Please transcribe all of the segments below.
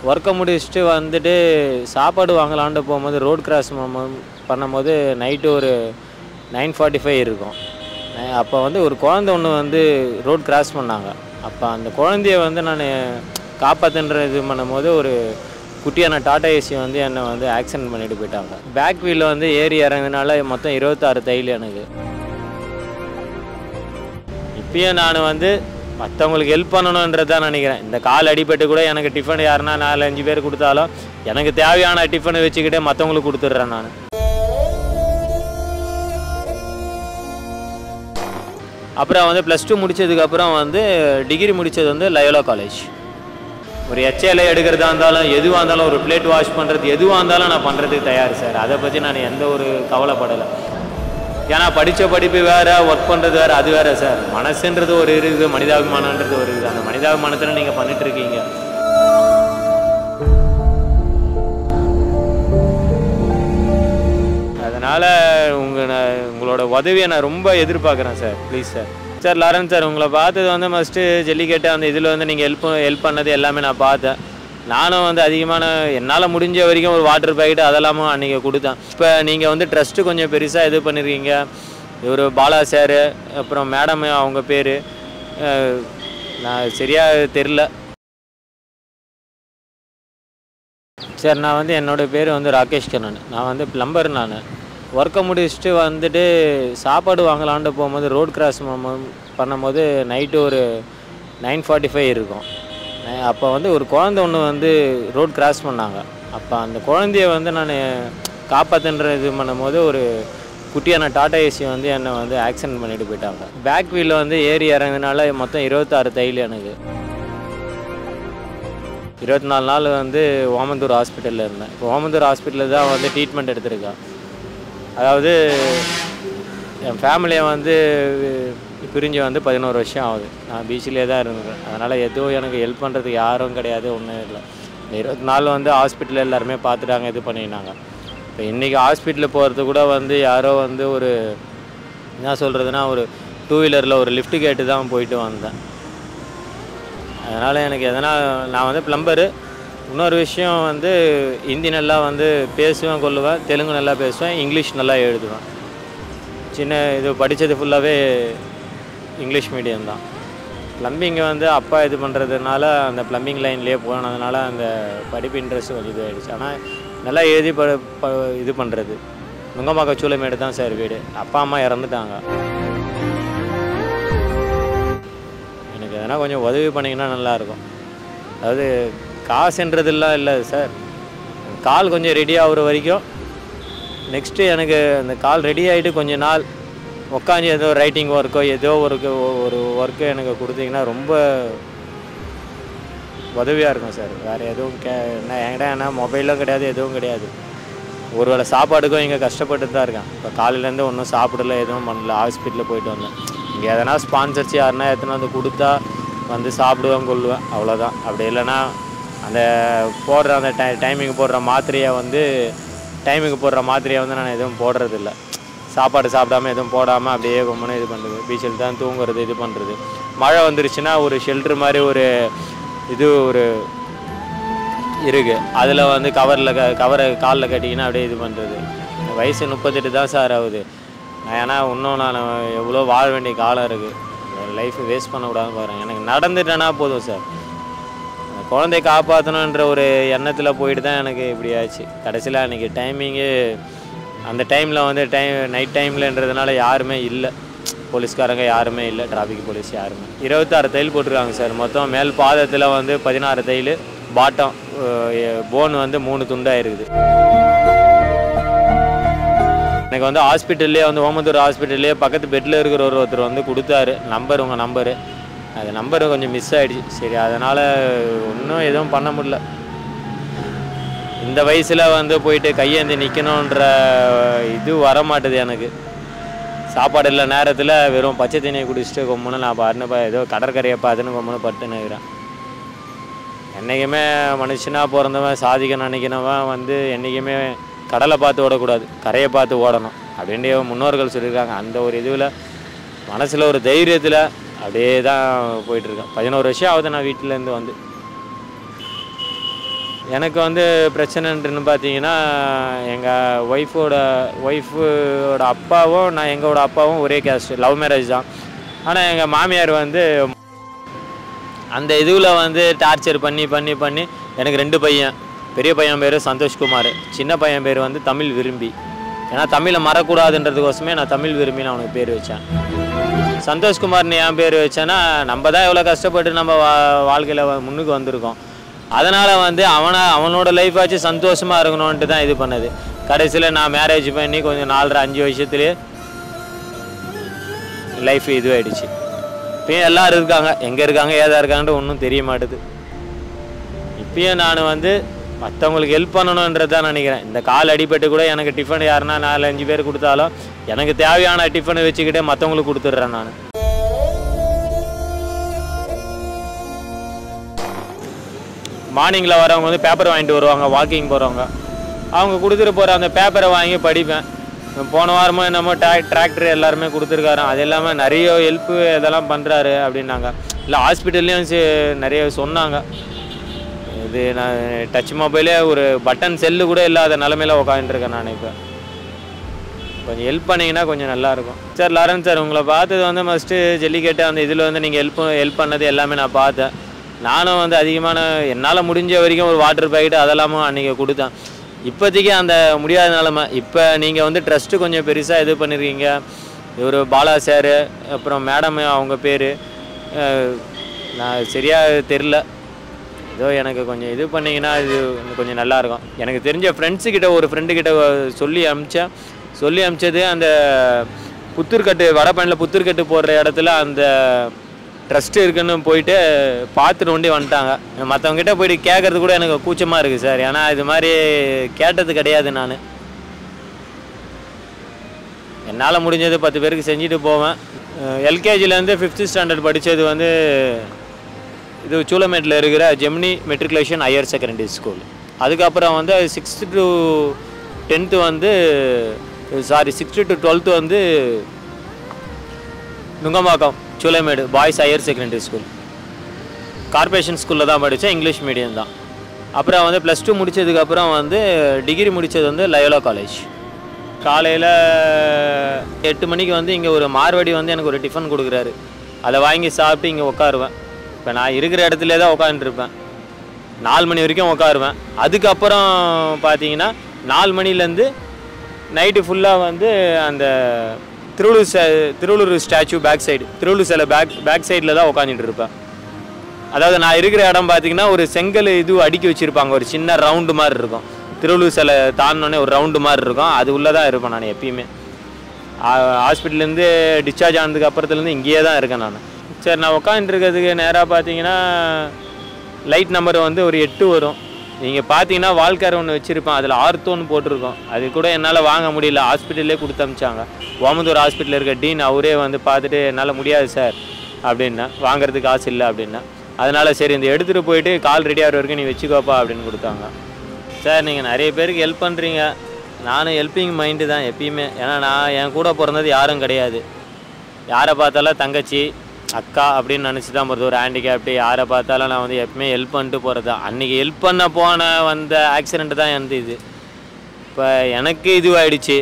ஒர்க்கை முடிச்சுட்டு வந்துட்டு சாப்பாடு வாங்கலான்ட்டு போகும்போது ரோட் கிராஸ் பண்ணும்போது நைட்டு ஒரு 9:45 இருக்கும். அப்போ வந்து ஒரு குழந்தை ஒன்று வந்து ரோட் கிராஸ் பண்ணாங்க. அப்போ அந்த குழந்தைய வந்து நான் காப்பாற்றுன்ற இது பண்ணும்போது ஒரு குட்டியான டாடா ஏசி வந்து என்னை வந்து ஆக்சிடென்ட் பண்ணிட்டு போயிட்டாங்க. பேக் வீலில் வந்து ஏறி இறங்குனால மொத்தம் 26 தையல் எனக்கு. இப்பயும் நான் வந்து மற்றவங்களுக்கு ஹெல்ப் பண்ணணுன்றதான் நினைக்கிறேன். இந்த கால் அடிபட்டு கூட எனக்கு டிஃபன் யாருன்னா 4-5 பேர் கொடுத்தாலும் எனக்கு தேவையான டிஃபனை வச்சுக்கிட்டே மற்றவங்களுக்கு கொடுத்துட்றேன் நான். அப்புறம் வந்து +2 முடித்ததுக்கப்புறம் வந்து டிகிரி முடித்தது வந்து லயோலா காலேஜ். ஒரு HLA எடுக்கிறதா இருந்தாலும் எதுவாக இருந்தாலும் ஒரு பிளேட் வாஷ் பண்ணுறது எதுவாக இருந்தாலும் நான் பண்ணுறதுக்கு தயார் சார். அதை பற்றி நான் எந்த ஒரு கவலைப்படலை. ஏன்னா படித்த படிப்பு வேறு, ஒர்க் பண்ணுறது வேறு, அது வேறு சார். மனசுன்றது ஒரு இருக்குது, மனிதாபிமானன்றது ஒரு இருக்குது. அந்த மனிதாபிமானத்தில் நீங்கள் பண்ணிகிட்ருக்கீங்க. அதனால் உங்களோட உதவியை நான் ரொம்ப எதிர்பார்க்குறேன் sir. Please sir. Sir Lawrence sir, உங்களை பார்த்தது வந்து ஃபஸ்ட்டு ஜல்லிக்கட்டு அந்த இதில் வந்து நீங்கள் ஹெல்ப் பண்ணது எல்லாமே நான் பார்த்தேன். நானும் வந்து அதிகமான என்னால் முடிஞ்ச வரைக்கும் ஒரு வாட்டர் பேக்கெட்டு அதெல்லாமும் அன்றைக்கி கொடுத்தேன். இப்போ நீங்கள் வந்து ட்ரஸ்ட்டு கொஞ்சம் பெருசாக இது பண்ணியிருக்கீங்க. இவர் பாலா சார், அப்புறம் மேடம் அவங்க பேர் நான் சரியாக தெரில சார். நான் வந்து என்னோடய பேர் வந்து ராகேஷ் கண்ணன். நான் வந்து ப்ளம்பர். நான் ஒர்க்கை முடிச்சுட்டு வந்துட்டு சாப்பாடு வாங்கலான்ட்டு போகும்போது ரோட் கிராஸ் பண்ணும்போது நைட்டு ஒரு 9:45 இருக்கும். அப்போ வந்து ஒரு குழந்தை ஒன்று வந்து ரோட் கிராஸ் பண்ணாங்க. அப்போ அந்த குழந்தைய வந்து நான் காப்பாற்றுன்ற இது பண்ணும்போது ஒரு குட்டியான டாடா ஏசி வந்து என்னை வந்து ஆக்சிடென்ட் பண்ணிட்டு போயிட்டாங்க. பேக் வீலில் வந்து ஏறி இறங்குனால மொத்தம் 26 தையல் எனக்கு. 24 நாள் வந்து ஓமந்தூர் ஹாஸ்பிட்டலில் இருந்தேன். இப்போ ஓமந்தூர் ஹாஸ்பிட்டலில் தான் வந்து ட்ரீட்மெண்ட் எடுத்திருக்கேன். அதாவது என் ஃபேமிலியை வந்து பிரிஞ்சு வந்து 11 வருஷம் ஆகுது. நான் பீச்சிலே தான் இருந்தேன். அதனால் எதுவும் எனக்கு ஹெல்ப் பண்ணுறதுக்கு யாரும் கிடையாது, ஒன்றும் இல்லை. இந்த 20 நாள் வந்து ஹாஸ்பிட்டலில் எல்லாருமே பார்த்துட்டாங்க, இது பண்ணினாங்க. இப்போ இன்றைக்கி ஹாஸ்பிட்டலில் போகிறது கூட வந்து யாரோ வந்து ஒரு என்ன சொல்கிறதுனா ஒரு 2 வீலரில் ஒரு லிஃப்ட் கேட்டு தான் போயிட்டு வந்தேன். அதனால் எனக்கு எதனா நான் வந்து ப்ளம்பரு. இன்னொரு விஷயம் வந்து ஹிந்தி நல்லா வந்து பேசுவேன், கொள்ளுவேன். தெலுங்கு நல்லா பேசுவேன், இங்கிலீஷ் நல்லா எழுதுவேன். சின்ன இது படித்தது ஃபுல்லாகவே இங்கிலீஷ் மீடியம் தான். ப்ளம்பிங்கை வந்து அப்பா இது பண்ணுறதுனால அந்த ப்ளம்பிங் லைன்லேயே போனதுனால அந்த படிப்பு இன்ட்ரெஸ்ட் கொஞ்சம் இதுவாகிடுச்சு. ஆனால் நல்லா எழுதி இது பண்ணுறது. நுங்கம்பாக்கம் சூளைமேடு தான் சார் வீடு. அப்பா அம்மா இறந்துட்டாங்க. எனக்கு எதனா கொஞ்சம் உதவி பண்ணிங்கன்னா நல்லாயிருக்கும். அதாவது காசுன்றதுலாம் இல்லை சார். கால் கொஞ்சம் ரெடி ஆகிற வரைக்கும் நெக்ஸ்ட்டு எனக்கு அந்த கால் ரெடி ஆகிட்டு கொஞ்ச நாள் உட்காந்து ஏதோ ரைட்டிங் ஒர்க்கோ ஏதோ ஒரு ஒர்க்கு எனக்கு கொடுத்தீங்கன்னா ரொம்ப உதவியாக இருக்கும் சார். வேறு எதுவும் என்கிட்ட ஏன்னா மொபைலும் கிடையாது, எதுவும் கிடையாது. ஒரு வேளை சாப்பாடுக்கும் இங்கே கஷ்டப்பட்டு தான் இருக்கேன். இப்போ காலையிலேருந்து ஒன்றும் சாப்பிடல, எதுவும் பண்ணல. ஹாஸ்பிட்டலில் போயிட்டு வந்தேன். இங்கே எதனா ஸ்பான்சர்ஸ் யாருன்னா எத்தனை வந்து கொடுத்தா வந்து சாப்பிடுவேன், கொள்ளுவேன், அவ்வளோதான். அப்படி இல்லைன்னா அந்த போடுற அந்த டைமிங்கு போடுற மாத்திரையை வந்து நான் எதுவும் போடுறதில்ல. சாப்பாடு சாப்பிடாமல் எதுவும் போடாமல் அப்படியே கொம்பனே இது பண்ணுறது. பீச்சில் தான் தூங்குறது, இது பண்ணுறது. மழை வந்துருச்சுன்னா ஒரு ஷெல்ட்ரு மாதிரி ஒரு இருக்குது. அதில் வந்து கவரை காலில் கட்டிக்கினா அப்படியே இது பண்ணுறது. வயசு 38 தான் சார் ஆகுது. ஏன்னா இன்னும் நான் எவ்வளோ வாழ வேண்டிய காலம் இருக்குது. லைஃப்பை வேஸ்ட் பண்ணக்கூடாதுன்னு பாருங்கள். எனக்கு நடந்துட்டேன்னா போதும் சார். குழந்தைய காப்பாற்றணுன்ற ஒரு எண்ணத்தில் போயிட்டு தான் எனக்கு இப்படி ஆச்சு. கடைசியில் அன்றைக்கி டைமிங்கு அந்த டைமில் வந்து நைட் டைம்லன்றதுனால யாருமே இல்லை. போலீஸ்காரங்க யாருமே இல்லை, டிராஃபிக் போலீஸ் யாருமே. 26 தையல் போட்டிருக்காங்க சார். மொத்தம் மேல் பாதத்தில் வந்து 16 தையல், பாட்டம் போன் வந்து 3 துண்டாக இருக்குது. எனக்கு வந்து ஹாஸ்பிட்டல்லே வந்து ஓமந்தூர் ஹாஸ்பிட்டல்லே பக்கத்து பெட்டில் இருக்கிற ஒருத்தர் வந்து கொடுத்தாரு உங்கள் நம்பரு. அது நம்பரு கொஞ்சம் மிஸ் ஆகிடுச்சு. சரி, அதனால் இன்னும் எதுவும் பண்ண முடியல. இந்த வயசில் வந்து போயிட்டு கையேந்தி நிற்கணுன்ற இது வரமாட்டுது எனக்கு. சாப்பாடு இல்லை நேரத்தில் வெறும் பச்சை தண்ணியை குடிச்சிட்டு கொம்முன்னு நான் பாருன்னு ஏதோ கடற்கரையை பார்த்துன்னு கொம்முன்னு பட்டுன்னு இருக்கிறேன். என்றைக்குமே மனுஷனாக பிறந்தவன் சாதிக்க நினைக்கிறவன் வந்து என்றைக்குமே கடலை பார்த்து ஓடக்கூடாது, கரையை பார்த்து ஓடணும் அப்படின்ட்டு முன்னோர்கள் சொல்லியிருக்காங்க. அந்த ஒரு இதுவில் மனசில் ஒரு தைரியத்தில் அப்படியே தான் போயிட்டுருக்கேன். 11 வருஷம் ஆகுது நான் வீட்டிலேருந்து வந்து. எனக்கு வந்து பிரச்சனைன்னு பார்த்தீங்கன்னா, எங்கள் ஒய்ஃபோட அப்பாவும் எங்களோட அப்பாவும் ஒரே கேஸ்ட், லவ் மேரேஜ் தான். ஆனால் எங்கள் மாமியார் வந்து அந்த இதுவில் வந்து டார்ச்சர் பண்ணி பண்ணி பண்ணி எனக்கு 2 பையன். பெரிய பையன் பேர் சந்தோஷ்குமார், சின்ன பையன் பேர் வந்து தமிழ் விரும்பி. ஏன்னா தமிழை மறக்கூடாதுன்றதுக்கோசமே நான் தமிழ் விரும்பின்னு அவனுக்கு பேர் வச்சேன். சந்தோஷ்குமார்னு ஏன் பேர் வச்சேன்னா, நம்ம தான் எவ்வளோ கஷ்டப்பட்டு நம்ம வாழ்க்கையில் முன்னுக்கு வந்திருக்கோம். அதனால் வந்து அவனோட லைஃப் ஆச்சு சந்தோஷமாக இருக்கணும்ன்ட்டு தான் இது பண்ணது. கடைசியில் நான் மேரேஜ் பண்ணி கொஞ்சம் 4.5 வருஷத்துலேயே லைஃப் இதுவாகிடுச்சு. இப்பயும் எல்லோரும் இருக்காங்க, எங்கே இருக்காங்க ஏதா இருக்காங்கன்ட்டு ஒன்றும் தெரிய மாட்டுது. இப்பயும் நான் வந்து மற்றவங்களுக்கு ஹெல்ப் பண்ணணுன்றது தான் நினைக்கிறேன். இந்த கால் அடிபட்டு கூட எனக்கு டிஃபன் யாருன்னா 4-5 பேர் கொடுத்தாலும் எனக்கு தேவையான டிஃபனை வச்சுக்கிட்டே மற்றவங்களுக்கு கொடுத்துட்றேன் நான். மார்னிங்கில் வரவங்க வந்து பேப்பர் வாங்கிட்டு வருவாங்க, வாக்கிங் போகிறவங்க. அவங்க கொடுத்துட்டு போகிற அந்த பேப்பரை வாங்கி படிப்பேன். போன வாரமும் என்னமோ டிராக்டர் எல்லாருமே கொடுத்துருக்காரு. அது இல்லாமல் நிறைய ஹெல்ப்பு இதெல்லாம் பண்ணுறாரு அப்படின்னாங்க. இல்லை ஹாஸ்பிட்டல்லையும் நிறைய சொன்னாங்க. இது நான் டச் மொபைலே ஒரு பட்டன் செல்லு கூட இல்லாத நிலமையில உட்காந்துருக்கேன் நான். இப்போ கொஞ்சம் ஹெல்ப் பண்ணிங்கன்னா கொஞ்சம் நல்லாயிருக்கும் சார். லாரன்ஸ் சார், உங்களை பார்த்தது வந்து ஃபஸ்ட்டு ஜல்லிக்கட்டு அந்த இதில் வந்து நீங்கள் ஹெல்ப் பண்ணது எல்லாமே நான் பார்த்தேன். நானும் வந்து அதிகமான என்னால் முடிஞ்ச வரைக்கும் ஒரு வாட்டர் பேக்கெட்டு அதெல்லாமும் அன்றைக்கி கொடுத்தேன். இப்போதைக்கு அந்த முடியாத நிலமை. இப்போ நீங்கள் வந்து ட்ரஸ்ட்டு கொஞ்சம் பெருசாக இது பண்ணியிருக்கீங்க. இவர் பாலா சார், அப்புறம் மேடம் அவங்க பேர் நான் சரியாக தெரில. ஏதோ எனக்கு கொஞ்சம் இது பண்ணிங்கன்னா இது கொஞ்சம் நல்லாயிருக்கும். எனக்கு தெரிஞ்ச ஃப்ரெண்ட்ஸுக்கிட்ட ஒரு ஃப்ரெண்டுக்கிட்ட சொல்லி அமிச்சது அந்த புத்தூர்கட்டு வடபழனியில் புத்தூர்கட்டு போடுற இடத்துல அந்த ட்ரஸ்ட்டு இருக்குன்னு போயிட்டு பார்த்துட்டு ஒண்டி வந்துட்டாங்க. மற்றவங்ககிட்ட போயிட்டு கேட்குறது கூட எனக்கு கூச்சமாக இருக்குது சார். ஏன்னா இது மாதிரி கேட்டது கிடையாது. நான் என்னால் முடிஞ்சது 10 பேருக்கு செஞ்சுட்டு போவேன். எல்கேஜிலேருந்து 5th ஸ்டாண்டர்ட் படித்தது வந்து இது சூளமேட்டில் இருக்கிற Gemini matriculation higher secondary school. அதுக்கப்புறம் வந்து 6th to 10th வந்து 6th to 12th வந்து Nungambakkam Choolaimedu boys higher secondary school. Corporation ஸ்கூலில் தான் படித்தேன், இங்கிலீஷ் மீடியம் தான். அப்புறம் வந்து +2 முடித்ததுக்கப்புறம் வந்து டிகிரி முடித்தது வந்து லயோலா காலேஜ். காலையில் 8 மணிக்கு வந்து இங்கே ஒரு மார்வாடி வந்து எனக்கு ஒரு டிஃபன் கொடுக்குறாரு. அதை வாங்கி சாப்பிட்டு இங்கே உட்காருவேன். இப்போ நான் இருக்கிற இடத்துல தான் உட்காந்துருப்பேன். 4 மணி வரைக்கும் உட்காருவேன். அதுக்கப்புறம் பார்த்தீங்கன்னா 4 மணிலேருந்து நைட்டு ஃபுல்லாக வந்து அந்த Thiruvallur statue back side, Thiruvallur சிலை பேக் சைடில் தான் உட்காந்துட்டு இருப்பேன். அதாவது நான் இருக்கிற இடம் பார்த்தீங்கன்னா ஒரு செங்கல் இது அடுக்கி வச்சுருப்பாங்க, ஒரு சின்ன ரவுண்டு மாதிரி இருக்கும். திருவள்ளூர் சிலை தாண்டினோடனே ஒரு ரவுண்டு மாதிரி இருக்கும், அது உள்ளே தான் இருப்பேன் நான் எப்பயுமே. ஹாஸ்பிட்டல்லேருந்து டிஸ்சார்ஜ் ஆனதுக்கு அப்புறத்துலேருந்து இங்கேயே தான் இருக்கேன் நான். சரி, நான் உட்காந்துருக்கிறதுக்கு நேராக பார்த்தீங்கன்னா லைட் நம்பர் வந்து ஒரு 8 வரும். நீங்கள் பார்த்தீங்கன்னா வால்கார் ஒன்று வச்சுருப்பேன், அதில் ஆர்த்தோன்னு போட்டிருக்கோம். அது கூட என்னால் வாங்க முடியல, ஹாஸ்பிட்டல்லே கொடுத்து அமிச்சாங்க. ஓமந்தூர் ஹாஸ்பிட்டலில் இருக்க டீன் அவரே வந்து பார்த்துட்டு என்னால் முடியாது சார் அப்படின்னா, வாங்குறதுக்கு காசு இல்லை அப்படின்னா. அதனால் சரி இந்த எடுத்துகிட்டு போயிட்டு கால் ரெடி ஆகிற வரைக்கும் நீ வச்சுக்கோப்பா அப்படின்னு கொடுத்தாங்க. சார், நீங்கள் நிறைய பேருக்கு ஹெல்ப் பண்ணுறீங்க. நானும் ஹெல்ப்பிங் மைண்டு தான் எப்பயுமே. ஏன்னா நான் என் கூட பிறந்தது யாரும் கிடையாது. யாரை பார்த்தாலும் தங்கச்சி அக்கா அப்படின்னு நினச்சி தான் போகிறது. ஒரு ஹேண்டிகேப்டு யாரை பார்த்தாலும் நான் வந்து எப்பவுமே ஹெல்ப் பண்ணிட்டு போகிறது தான். அன்றைக்கி ஹெல்ப் பண்ண வந்த ஆக்சிடெண்ட்டு தான் வந்து இது. இப்போ எனக்கு இதுவாகிடுச்சு.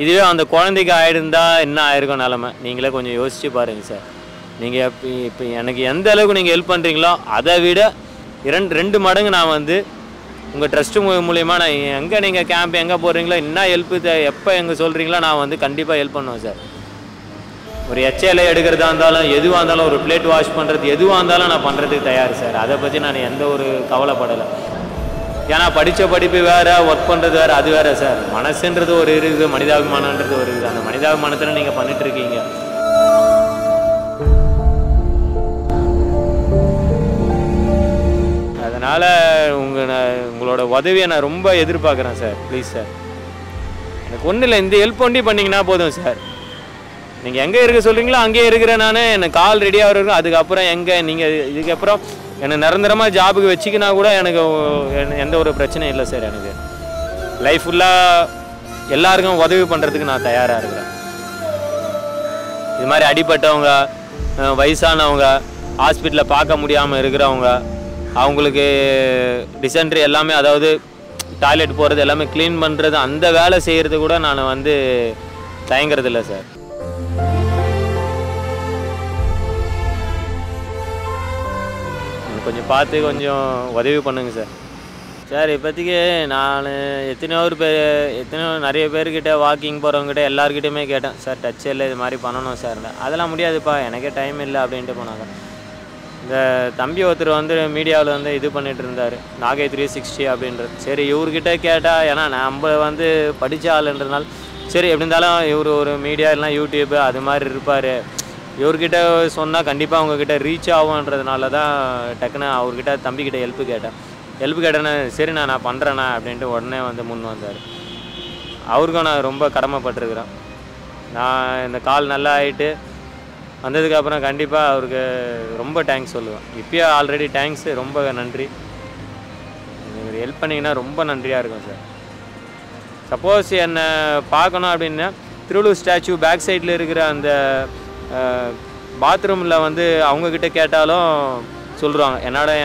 இதுவே அந்த குழந்தைக்கு ஆகிருந்தா என்ன ஆயிருக்கும் நிலமை, நீங்களே கொஞ்சம் யோசித்து பாருங்கள் சார். நீங்கள் இப்போ எனக்கு எந்த அளவுக்கு நீங்கள் ஹெல்ப் பண்ணுறீங்களோ அதை விட 2 மடங்கு நான் வந்து உங்கள் ட்ரஸ்ட்டு மூலிமா நான் எங்கே நீங்கள் கேம்ப் எங்கே போடுறீங்களோ என்ன ஹெல்ப்பு எப்போ எங்கே சொல்கிறீங்களோ நான் வந்து கண்டிப்பாக ஹெல்ப் பண்ணுவேன் சார். ஒரு எச்ஏலை எடுக்கிறதா இருந்தாலும் எதுவாக இருந்தாலும் ஒரு பிளேட் வாஷ் பண்ணுறது எதுவாக இருந்தாலும் நான் பண்ணுறதுக்கு தயார் சார். அதை பற்றி நான் எந்த ஒரு கவலைப்படலை. ஏன்னா படித்த படிப்பு வேறு, ஒர்க் பண்ணுறது வேறு, அது வேறு சார். மனசுன்றது ஒரு இருக்குது, மனிதாபிமானன்றது ஒரு இருக்குது. அந்த மனிதாபிமானத்தில் நீங்கள் பண்ணிகிட்ருக்கீங்க. அதனால் உங்களோட உதவியை நான் ரொம்ப எதிர்பார்க்குறேன் சார். ப்ளீஸ் சார், எனக்கு ஒன்றும் இல்லை, இந்த ஹெல்ப் ஒண்டி பண்ணிங்கன்னா போதும் சார். நீங்கள் எங்கே இருக்க சொல்கிறீங்களோ அங்கேயே இருக்கிறேன் நான். எனக்கு கால் ரெடியாக இருக்கும். அதுக்கப்புறம் எங்கே நீங்கள் இதுக்கப்புறம் என்னை நிரந்தரமாக ஜாபுக்கு வச்சுக்கினா கூட எனக்கு எந்த ஒரு பிரச்சனையும் இல்லை சார். எனக்கு லைஃப் ஃபுல்லாக எல்லாருக்கும் உதவி பண்ணுறதுக்கு நான் தயாராக இருக்கிறேன். இது மாதிரி அடிபட்டவங்க, வயசானவங்க, ஹாஸ்பிட்டலில் பார்க்க முடியாமல் இருக்கிறவங்க, அவங்களுக்கு டிசென்ட்ரி எல்லாமே, அதாவது டாய்லெட் போகிறது எல்லாமே க்ளீன் பண்ணுறது, அந்த வேலை செய்கிறது கூட நான் வந்து தயங்குறதில்ல சார். கொஞ்சம் பார்த்து கொஞ்சம் உதவி பண்ணுங்க சார். சார் இப்போதைக்கு நான் நிறைய பேர்கிட்ட வாக்கிங் போகிறவங்ககிட்ட எல்லாருக்கிட்டையுமே கேட்டேன், சார் டச் இல்லை இது மாதிரி பண்ணணும் சார். அதெல்லாம் முடியாதுப்பா, எனக்கே டைம் இல்லை அப்படின்ட்டு போனாங்க. இந்த தம்பி ஒருத்தர் வந்து மீடியாவில் வந்து இது பண்ணிகிட்டு இருந்தார், நாகை 360 அப்படின்றது. சரி இவர்கிட்ட கேட்டால், ஏன்னா நம்ம வந்து படித்த ஆளுன்றதுனால சரி எப்படி இருந்தாலும் இவர் ஒரு மீடியா இல்லைனா யூடியூப்பு அது மாதிரி இருப்பார், இவர்கிட்ட சொன்னால் கண்டிப்பாக அவங்கக்கிட்ட ரீச் ஆகுன்றதுனால தான் டக்குன்னு அவர்கிட்ட தம்பிக்கிட்ட ஹெல்ப்பு கேட்டேன்னு. சரிண்ணா நான் பண்ணுறேண்ணா அப்படின்ட்டு உடனே வந்து முன் வந்தார். அவருக்கும் நான் ரொம்ப கடமைப்பட்டிருக்கிறேன். நான் இந்த கால் நல்லா ஆகிட்டு வந்ததுக்கப்புறம் கண்டிப்பாக அவருக்கு ரொம்ப தேங்க்ஸ் சொல்லுவேன். இப்போயே ஆல்ரெடி தேங்க்ஸ், ரொம்ப நன்றி. எனக்கு ஹெல்ப் பண்ணிங்கன்னா ரொம்ப நன்றியாக இருக்கும் சார். சப்போஸ் என்னை பார்க்கணும் அப்படின்னா திருவள்ளூர் ஸ்டாச்சு பேக் சைடில் இருக்கிற அந்த பாத்ரூமில் வந்து அவங்கக்கிட்ட கேட்டாலும் சொல்லுவாங்க.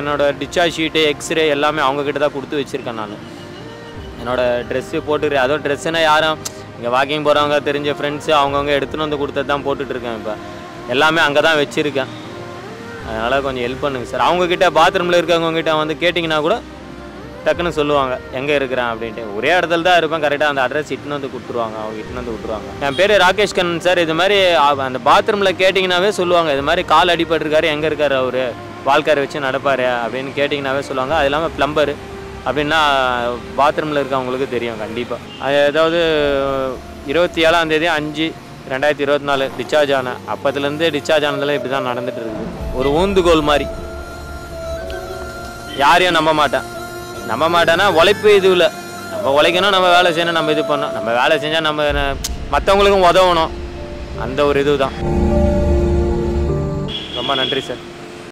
என்னோட டிஸ்சார்ஜ் ஷீட்டு, எக்ஸ்ரே எல்லாமே அவங்கக்கிட்ட தான் கொடுத்து வச்சுருக்கேன். நான் என்னோடய ட்ரெஸ்ஸு போட்டுக்கிறேன். அதுவும் ட்ரெஸ்ஸுனால் யாரும் இங்கே வாக்கிங் போகிறவங்க தெரிஞ்ச ஃப்ரெண்ட்ஸு அவங்கவுங்க எடுத்துன்னு வந்து கொடுத்தது தான் போட்டுட்ருக்கேன். இப்போ எல்லாமே அங்கே தான் வச்சுருக்கேன். அதனால் கொஞ்சம் ஹெல்ப் பண்ணுங்கள் சார். அவங்கக்கிட்ட பாத்ரூமில் இருக்கவங்ககிட்ட வந்து கேட்டிங்கன்னா கூட டக்குன்னு சொல்லுவாங்க எங்கே இருக்கிறேன் அப்படின்ட்டு. ஒரே இடத்துல தான் இருப்பேன், கரெக்டாக அந்த அட்ரஸ் இட்டுன்னு வந்து கொடுத்துருவாங்க, அவங்க இட்டுன்னு வந்து விட்டுருவாங்க. என் பேர் ராகேஷ் கண்ணன் சார். இது மாதிரி அந்த பாத்ரூமில் கேட்டிங்கனாவே சொல்லுவாங்க, இது மாதிரி கால் அடிபட்டிருக்காரு, எங்கே இருக்கார் அவர், வால்காரை வச்சு நடப்பார் அப்படின்னு கேட்டிங்கனாவே சொல்லுவாங்க. அது இல்லாமல் ப்ளம்பரு அப்படின்னா பாத்ரூமில் இருக்கவங்களுக்கு தெரியும் கண்டிப்பாக. அது ஏதாவது 27ஆம் தேதி 5/2024 டிஸ்சார்ஜ் ஆனேன். அப்போத்துலேருந்து டிஸ்சார்ஜ் ஆனதில் இப்படி தான் நடந்துகிட்டு இருக்குது. ஒரு ஊந்துகோல் மாதிரி. யாரையும் நம்ப மாட்டேன்னா உழைப்பு இது இல்லை. நம்ம உழைக்கணும், நம்ம வேலை செய்யணும், நம்ம இது பண்ணணும். நம்ம வேலை செஞ்சால் நம்ம மற்றவங்களுக்கும் உதவணும், அந்த ஒரு இது தான். ரொம்ப நன்றி சார்.